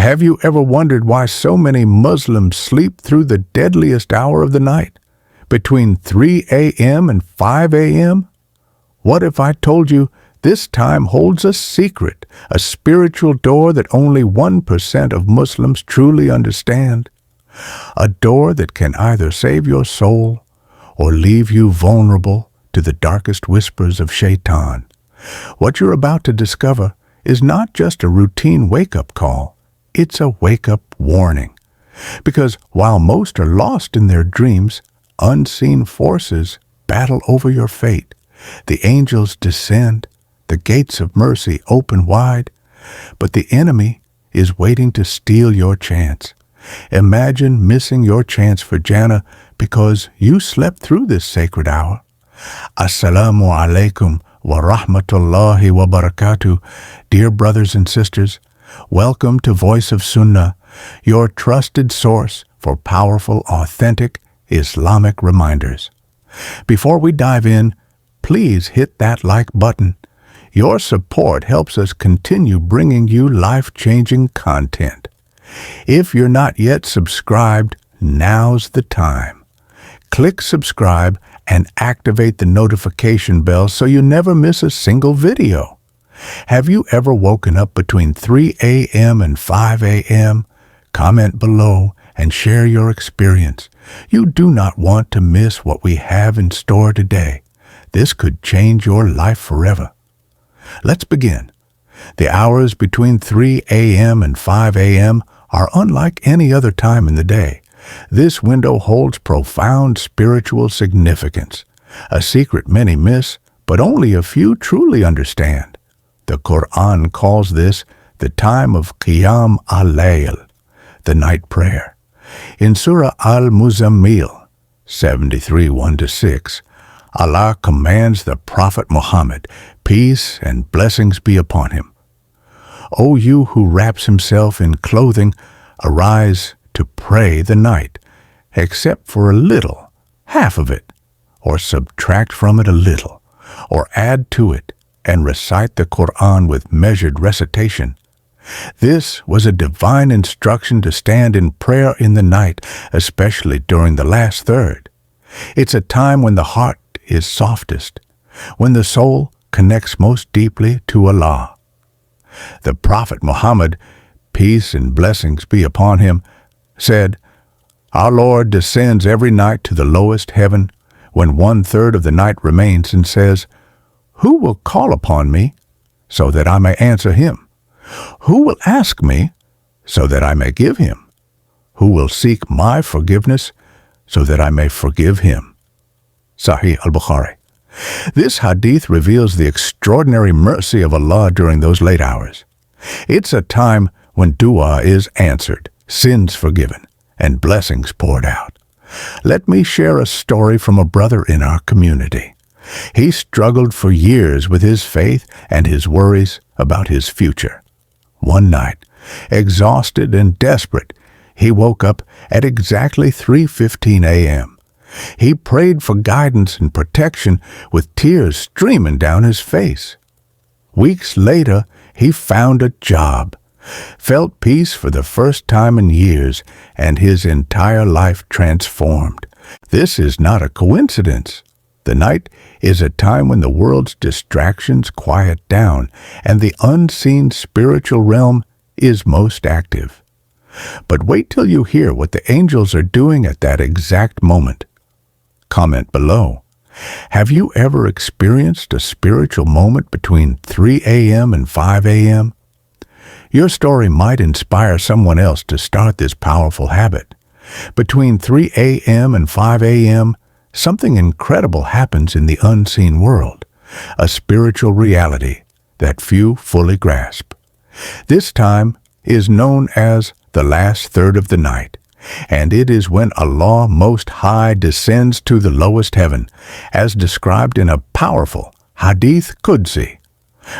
Have you ever wondered why so many Muslims sleep through the deadliest hour of the night, between 3 a.m. and 5 a.m.? What if I told you this time holds a secret, a spiritual door that only 1% of Muslims truly understand? A door that can either save your soul or leave you vulnerable to the darkest whispers of Shaitan. What you're about to discover is not just a routine wake-up call. It's a wake-up warning. Because while most are lost in their dreams, unseen forces battle over your fate. The angels descend, the gates of mercy open wide, but the enemy is waiting to steal your chance. Imagine missing your chance for Jannah because you slept through this sacred hour. As-salamu alaykum wa rahmatullahi wa barakatuh. Dear brothers and sisters, welcome to Voice of Sunnah, your trusted source for powerful, authentic Islamic reminders. Before we dive in, please hit that like button. Your support helps us continue bringing you life-changing content. If you're not yet subscribed, now's the time. Click subscribe and activate the notification bell so you never miss a single video. Have you ever woken up between 3 a.m. and 5 a.m.? Comment below and share your experience. You do not want to miss what we have in store today. This could change your life forever. Let's begin. The hours between 3 a.m. and 5 a.m. are unlike any other time in the day. This window holds profound spiritual significance, a secret many miss, but only a few truly understand. The Quran calls this the time of Qiyam al-Layl, the night prayer. In Surah Al-Muzammil 73, 1-6, Allah commands the Prophet Muhammad, peace and blessings be upon him. O you who wraps himself in clothing, arise to pray the night, except for a little, half of it, or subtract from it a little, or add to it, and recite the Quran with measured recitation. This was a divine instruction to stand in prayer in the night, especially during the last third. It's a time when the heart is softest, when the soul connects most deeply to Allah. The Prophet Muhammad, peace and blessings be upon him, said, Our Lord descends every night to the lowest heaven when 1/3 of the night remains and says, Who will call upon me so that I may answer him? Who will ask me so that I may give him? Who will seek my forgiveness so that I may forgive him? Sahih al-Bukhari. This hadith reveals the extraordinary mercy of Allah during those late hours. It's a time when dua is answered, sins forgiven, and blessings poured out. Let me share a story from a brother in our community. He struggled for years with his faith and his worries about his future. One night, exhausted and desperate, he woke up at exactly 3:15 a.m. He prayed for guidance and protection with tears streaming down his face. Weeks later, he found a job, felt peace for the first time in years, and his entire life transformed. This is not a coincidence. The night is a time when the world's distractions quiet down and the unseen spiritual realm is most active. But wait till you hear what the angels are doing at that exact moment. Comment below. Have you ever experienced a spiritual moment between 3 a.m. and 5 a.m.? Your story might inspire someone else to start this powerful habit. Between 3 a.m. and 5 a.m., something incredible happens in the unseen world, a spiritual reality that few fully grasp. This time is known as the last third of the night, and it is when Allah Most High descends to the lowest heaven, as described in a powerful Hadith Qudsi.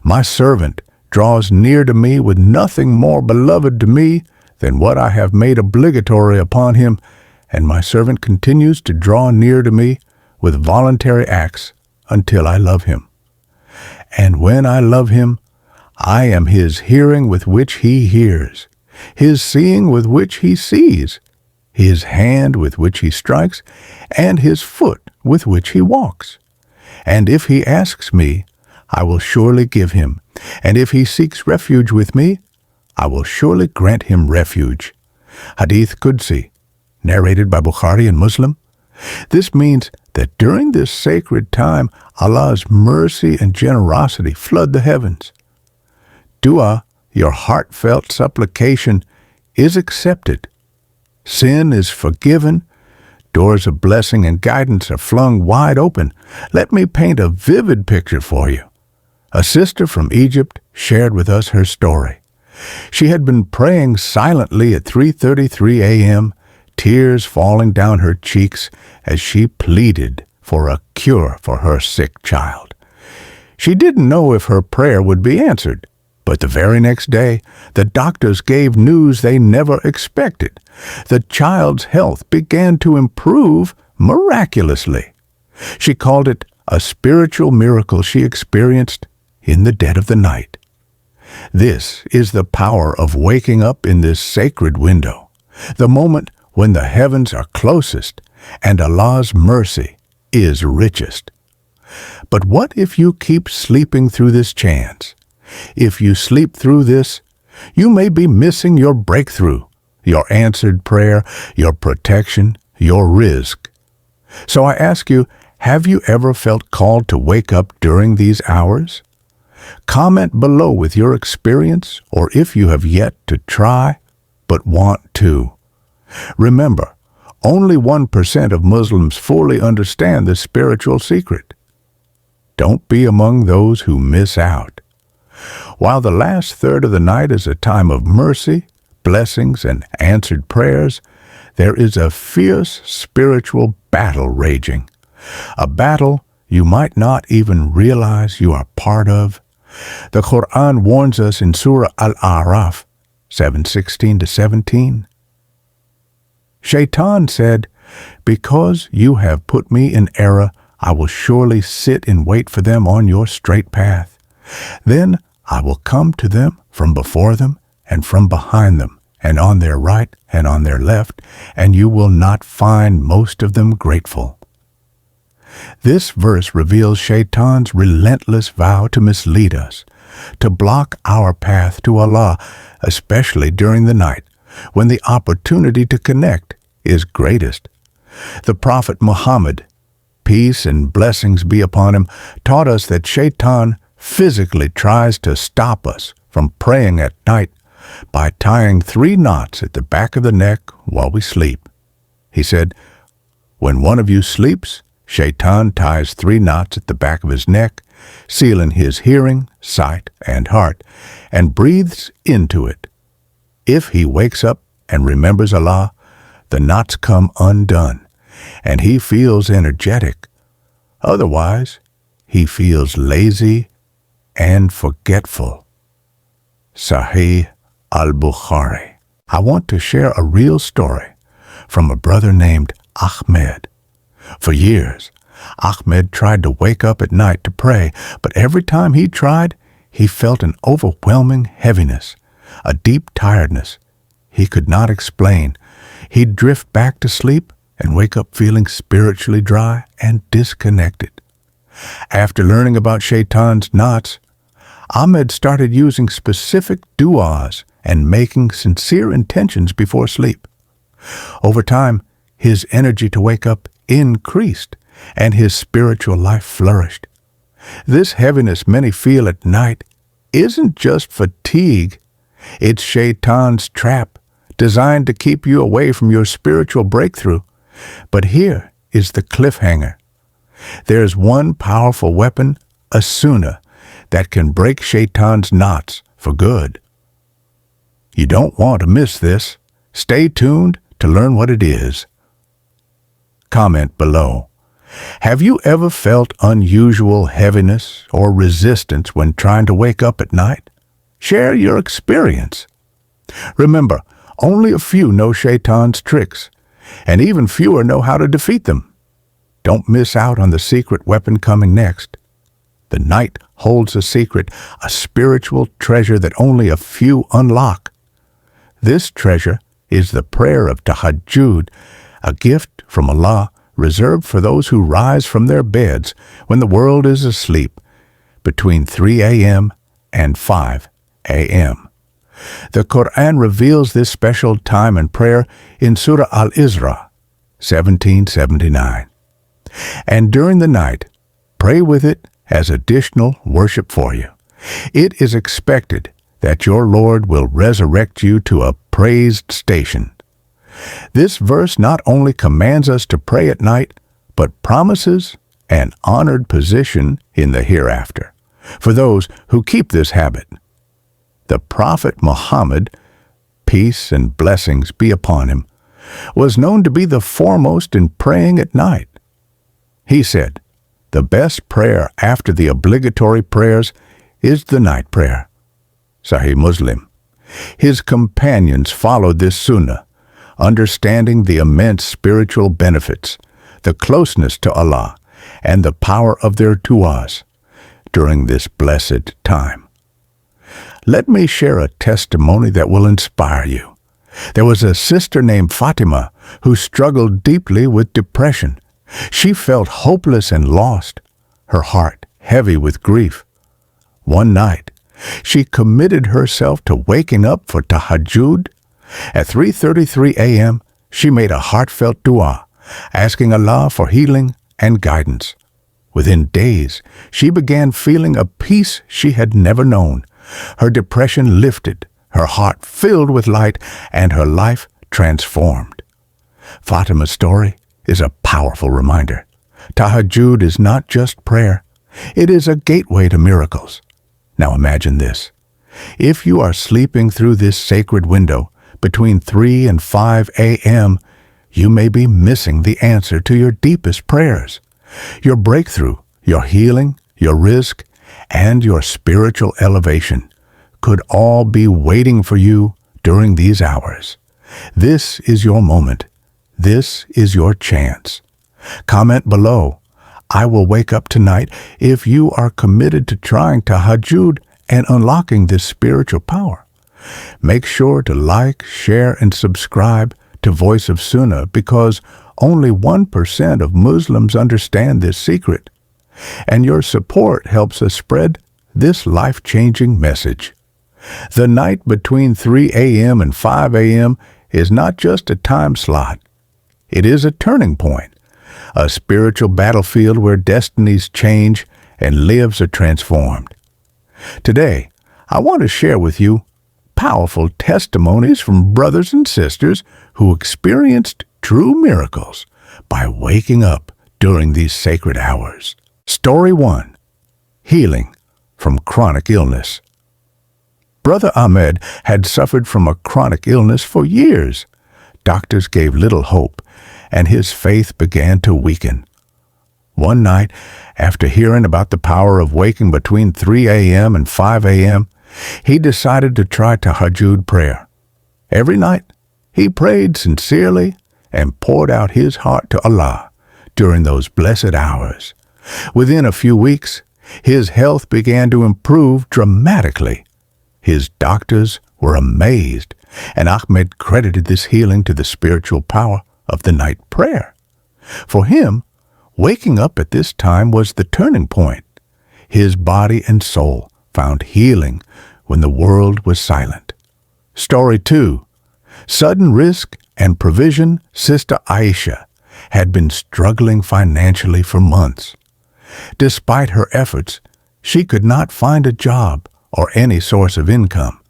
My servant draws near to me with nothing more beloved to me than what I have made obligatory upon him, and my servant continues to draw near to me with voluntary acts until I love him. And when I love him, I am his hearing with which he hears, his seeing with which he sees, his hand with which he strikes, and his foot with which he walks. And if he asks me, I will surely give him, and if he seeks refuge with me, I will surely grant him refuge. Hadith Qudsi, narrated by Bukhari and Muslim. This means that during this sacred time, Allah's mercy and generosity flood the heavens. Dua, your heartfelt supplication, is accepted. Sin is forgiven. Doors of blessing and guidance are flung wide open. Let me paint a vivid picture for you. A sister from Egypt shared with us her story. She had been praying silently at 3:33 a.m., tears falling down her cheeks as she pleaded for a cure for her sick child. She didn't know if her prayer would be answered, but the very next day, the doctors gave news they never expected. The child's health began to improve miraculously. She called it a spiritual miracle she experienced in the dead of the night. This is the power of waking up in this sacred window, the moment when the heavens are closest and Allah's mercy is richest. But what if you keep sleeping through this chance? If you sleep through this, you may be missing your breakthrough, your answered prayer, your protection, your rizq. So I ask you, have you ever felt called to wake up during these hours? Comment below with your experience, or if you have yet to try but want to. Remember, only 1% of Muslims fully understand this spiritual secret. Don't be among those who miss out. While the last third of the night is a time of mercy, blessings, and answered prayers, there is a fierce spiritual battle raging. A battle you might not even realize you are part of. The Quran warns us in Surah Al-A'raf 7:16-17. Shaitan said, "Because you have put me in error, I will surely sit and wait for them on your straight path. Then I will come to them from before them and from behind them, and on their right and on their left, and you will not find most of them grateful." This verse reveals Shaitan's relentless vow to mislead us, to block our path to Allah, especially during the night, when the opportunity to connect is greatest. The Prophet Muhammad, peace and blessings be upon him, taught us that Shaitan physically tries to stop us from praying at night by tying 3 knots at the back of the neck while we sleep. He said, "When one of you sleeps, Shaitan ties 3 knots at the back of his neck, sealing his hearing, sight, and heart, and breathes into it. If he wakes up and remembers Allah, the knots come undone, and he feels energetic. Otherwise, he feels lazy and forgetful." Sahih al-Bukhari. I want to share a real story from a brother named Ahmed. For years, Ahmed tried to wake up at night to pray, but every time he tried, he felt an overwhelming heaviness, a deep tiredness he could not explain. He'd drift back to sleep and wake up feeling spiritually dry and disconnected. After learning about Shaitan's knots, Ahmed started using specific du'as and making sincere intentions before sleep. Over time, his energy to wake up increased, and his spiritual life flourished. This heaviness many feel at night isn't just fatigue. It's Shaitan's trap, designed to keep you away from your spiritual breakthrough. But here is the cliffhanger. There's one powerful weapon, a Sunnah, that can break Shaitan's knots for good. You don't want to miss this. Stay tuned to learn what it is. Comment below. Have you ever felt unusual heaviness or resistance when trying to wake up at night? Share your experience. Remember, only a few know Shaitan's tricks, and even fewer know how to defeat them. Don't miss out on the secret weapon coming next. The night holds a secret, a spiritual treasure that only a few unlock. This treasure is the prayer of tahajjud, a gift from Allah reserved for those who rise from their beds when the world is asleep between 3 a.m. and 5 a.m. The Quran reveals this special time and prayer in Surah Al-Isra, 1779. And during the night, pray with it as additional worship for you. It is expected that your Lord will resurrect you to a praised station. This verse not only commands us to pray at night, but promises an honored position in the hereafter for those who keep this habit. The Prophet Muhammad, peace and blessings be upon him, was known to be the foremost in praying at night. He said, "The best prayer after the obligatory prayers is the night prayer." Sahih Muslim. His companions followed this sunnah, understanding the immense spiritual benefits, the closeness to Allah, and the power of their du'as during this blessed time. Let me share a testimony that will inspire you. There was a sister named Fatima who struggled deeply with depression. She felt hopeless and lost, her heart heavy with grief. One night, she committed herself to waking up for tahajjud. At 3:33 a.m., she made a heartfelt dua, asking Allah for healing and guidance. Within days, she began feeling a peace she had never known. Her depression lifted, her heart filled with light, and her life transformed. Fatima's story is a powerful reminder. Tahajjud is not just prayer. It is a gateway to miracles. Now imagine this. If you are sleeping through this sacred window between 3 and 5 a.m., you may be missing the answer to your deepest prayers. Your breakthrough, your healing, your rizq, and your spiritual elevation could all be waiting for you during these hours. This is your moment. This is your chance. Comment below, "I will wake up tonight," if you are committed to trying tahajjud and unlocking this spiritual power. Make sure to like, share, and subscribe to Voice of Sunnah because only 1% of Muslims understand this secret. And your support helps us spread this life-changing message. The night between 3 a.m. and 5 a.m. is not just a time slot. It is a turning point, a spiritual battlefield where destinies change and lives are transformed. Today, I want to share with you powerful testimonies from brothers and sisters who experienced true miracles by waking up during these sacred hours. Story 1. Healing from chronic illness. Brother Ahmed had suffered from a chronic illness for years. Doctors gave little hope, and his faith began to weaken. One night, after hearing about the power of waking between 3 a.m. and 5 a.m., he decided to try tahajjud prayer. Every night, he prayed sincerely and poured out his heart to Allah during those blessed hours. Within a few weeks, his health began to improve dramatically. His doctors were amazed, and Ahmed credited this healing to the spiritual power of the night prayer. For him, waking up at this time was the turning point. His body and soul found healing when the world was silent. Story 2. Sudden rizq and provision. Sister Aisha had been struggling financially for months. Despite her efforts, she could not find a job or any source of income.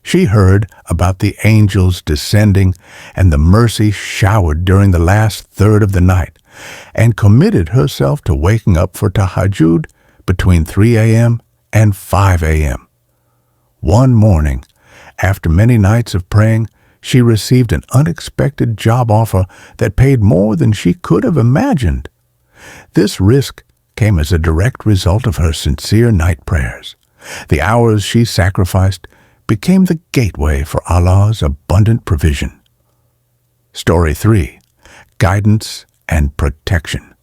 She heard about the angels descending and the mercy showered during the last third of the night and committed herself to waking up for tahajjud between 3 a.m. and 5 a.m. One morning, after many nights of praying, she received an unexpected job offer that paid more than she could have imagined. This rizq came as a direct result of her sincere night prayers. The hours she sacrificed became the gateway for Allah's abundant provision. Story 3. Guidance and protection.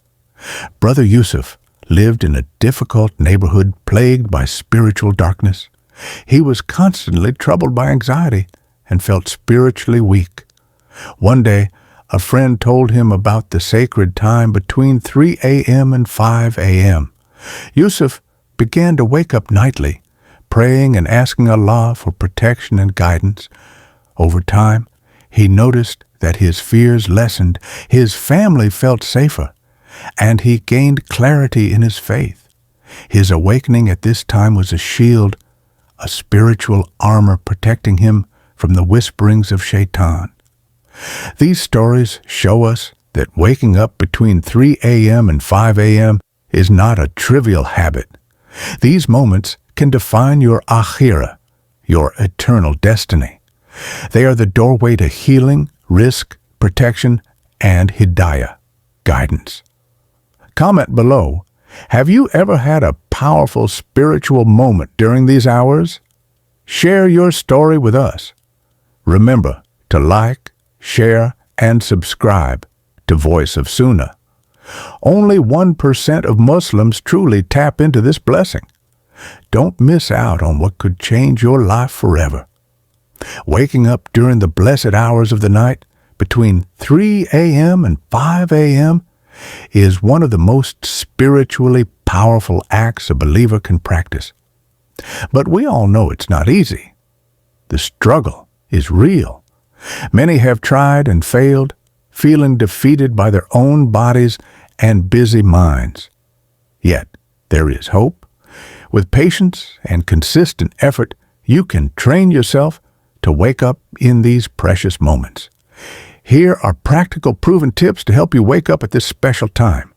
Brother Yusuf lived in a difficult neighborhood plagued by spiritual darkness. He was constantly troubled by anxiety and felt spiritually weak. One day, a friend told him about the sacred time between 3 a.m. and 5 a.m. Yusuf began to wake up nightly, praying and asking Allah for protection and guidance. Over time, he noticed that his fears lessened, his family felt safer, and he gained clarity in his faith. His awakening at this time was a shield, a spiritual armor protecting him from the whisperings of Shaitan. These stories show us that waking up between 3 a.m. and 5 a.m. is not a trivial habit. These moments can define your akhirah, your eternal destiny. They are the doorway to healing, risk, protection, and hidayah, guidance. Comment below, have you ever had a powerful spiritual moment during these hours? Share your story with us. Remember to like, share, and subscribe to Voice of Sunnah. Only 1% of Muslims truly tap into this blessing. Don't miss out on what could change your life forever. Waking up during the blessed hours of the night, between 3 a.m. and 5 a.m., is one of the most spiritually powerful acts a believer can practice. But we all know it's not easy. The struggle is real. Many have tried and failed, feeling defeated by their own bodies and busy minds. Yet, there is hope. With patience and consistent effort, you can train yourself to wake up in these precious moments. Here are practical proven tips to help you wake up at this special time.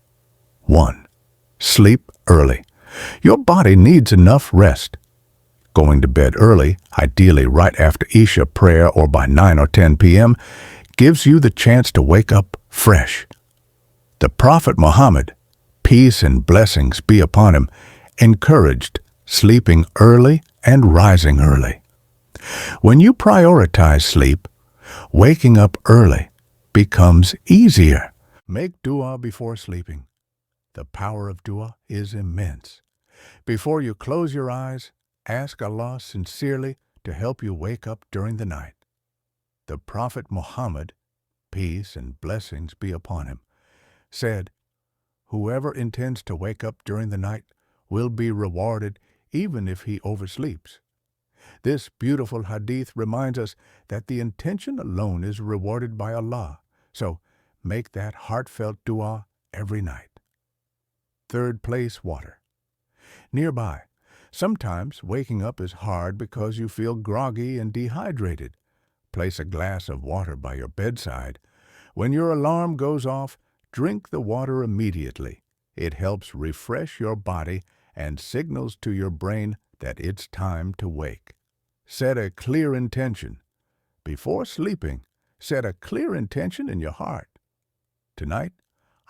1. Sleep early. Your body needs enough rest. Going to bed early, ideally right after Isha prayer or by 9 or 10 p.m., gives you the chance to wake up fresh. The Prophet Muhammad, peace and blessings be upon him, encouraged sleeping early and rising early. When you prioritize sleep, waking up early becomes easier. Make dua before sleeping. The power of dua is immense. Before you close your eyes, ask Allah sincerely to help you wake up during the night. The Prophet Muhammad, peace and blessings be upon him, said, "Whoever intends to wake up during the night will be rewarded even if he oversleeps." This beautiful hadith reminds us that the intention alone is rewarded by Allah, so make that heartfelt dua every night. 3rd place, water. Nearby, sometimes waking up is hard because you feel groggy and dehydrated. Place a glass of water by your bedside. When your alarm goes off, drink the water immediately. It helps refresh your body and signals to your brain that it's time to wake. Set a clear intention. Before sleeping, set a clear intention in your heart. Tonight,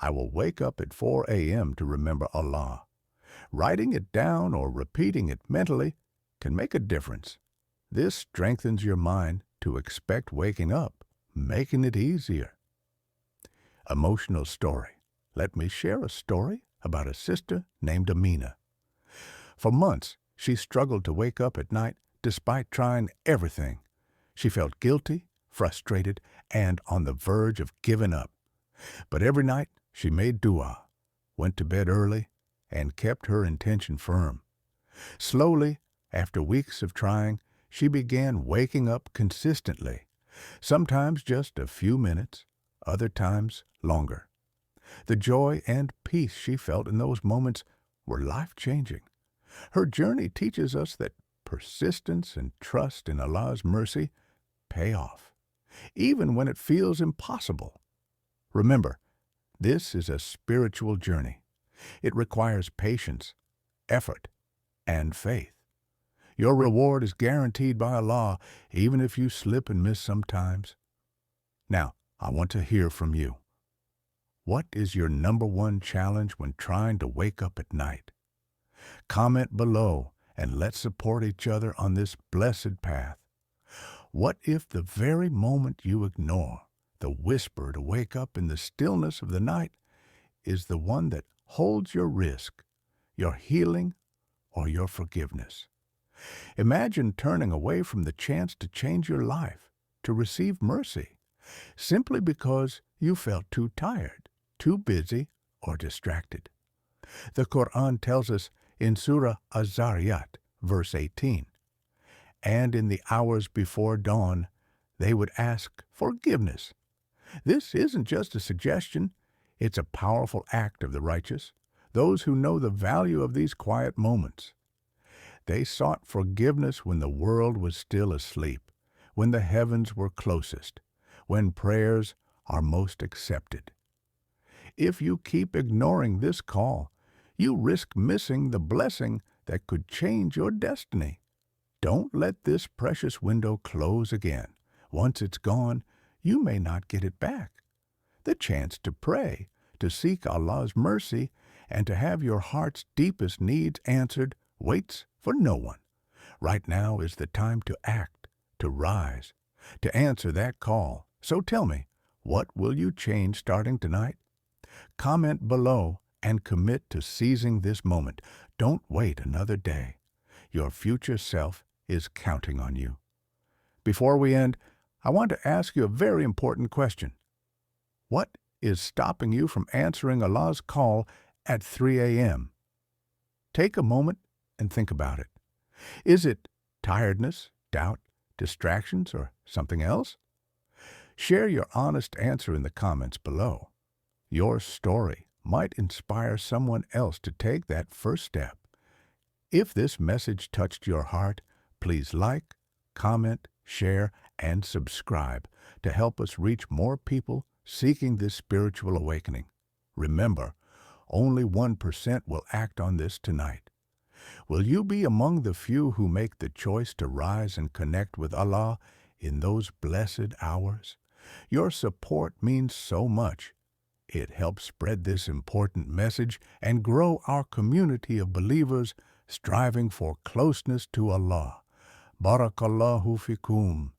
I will wake up at 4 a.m. to remember Allah. Writing it down or repeating it mentally can make a difference. This strengthens your mind to expect waking up, making it easier. Emotional story. Let me share a story about a sister named Amina. For months, she struggled to wake up at night despite trying everything. She felt guilty, frustrated, and on the verge of giving up. But every night, she made dua, went to bed early, and kept her intention firm. Slowly, after weeks of trying, she began waking up consistently, sometimes just a few minutes, other times longer. The joy and peace she felt in those moments were life-changing. Her journey teaches us that persistence and trust in Allah's mercy pay off, even when it feels impossible. Remember, this is a spiritual journey. It requires patience, effort, and faith. Your reward is guaranteed by Allah, even if you slip and miss sometimes. Now, I want to hear from you. What is your number one challenge when trying to wake up at night? Comment below and let's support each other on this blessed path. What if the very moment you ignore the whisper to wake up in the stillness of the night is the one that holds your risk, your healing, or your forgiveness? Imagine turning away from the chance to change your life. to receive mercy, simply because you felt too tired, too busy, or distracted. The Quran tells us in Surah Az-Zariyat, verse 18, "And in the hours before dawn, they would ask forgiveness." This isn't just a suggestion, it's a powerful act of the righteous, those who know the value of these quiet moments. They sought forgiveness when the world was still asleep, when the heavens were closest, when prayers are most accepted. If you keep ignoring this call, you risk missing the blessing that could change your destiny. Don't let this precious window close again. Once it's gone, you may not get it back. The chance to pray, to seek Allah's mercy, and to have your heart's deepest needs answered waits for no one. Right now is the time to act, to rise, to answer that call. So tell me, what will you change starting tonight? Comment below and commit to seizing this moment. Don't wait another day. Your future self is counting on you. Before we end, I want to ask you a very important question. What is stopping you from answering Allah's call at 3 a.m.? Take a moment and think about it. Is it tiredness, doubt, distractions, or something else? Share your honest answer in the comments below. Your story might inspire someone else to take that first step. If this message touched your heart, please like, comment, share, and subscribe to help us reach more people seeking this spiritual awakening. Remember, only 1% will act on this tonight. Will you be among the few who make the choice to rise and connect with Allah in those blessed hours? Your support means so much. It helps spread this important message and grow our community of believers striving for closeness to Allah. Barakallahu fikum.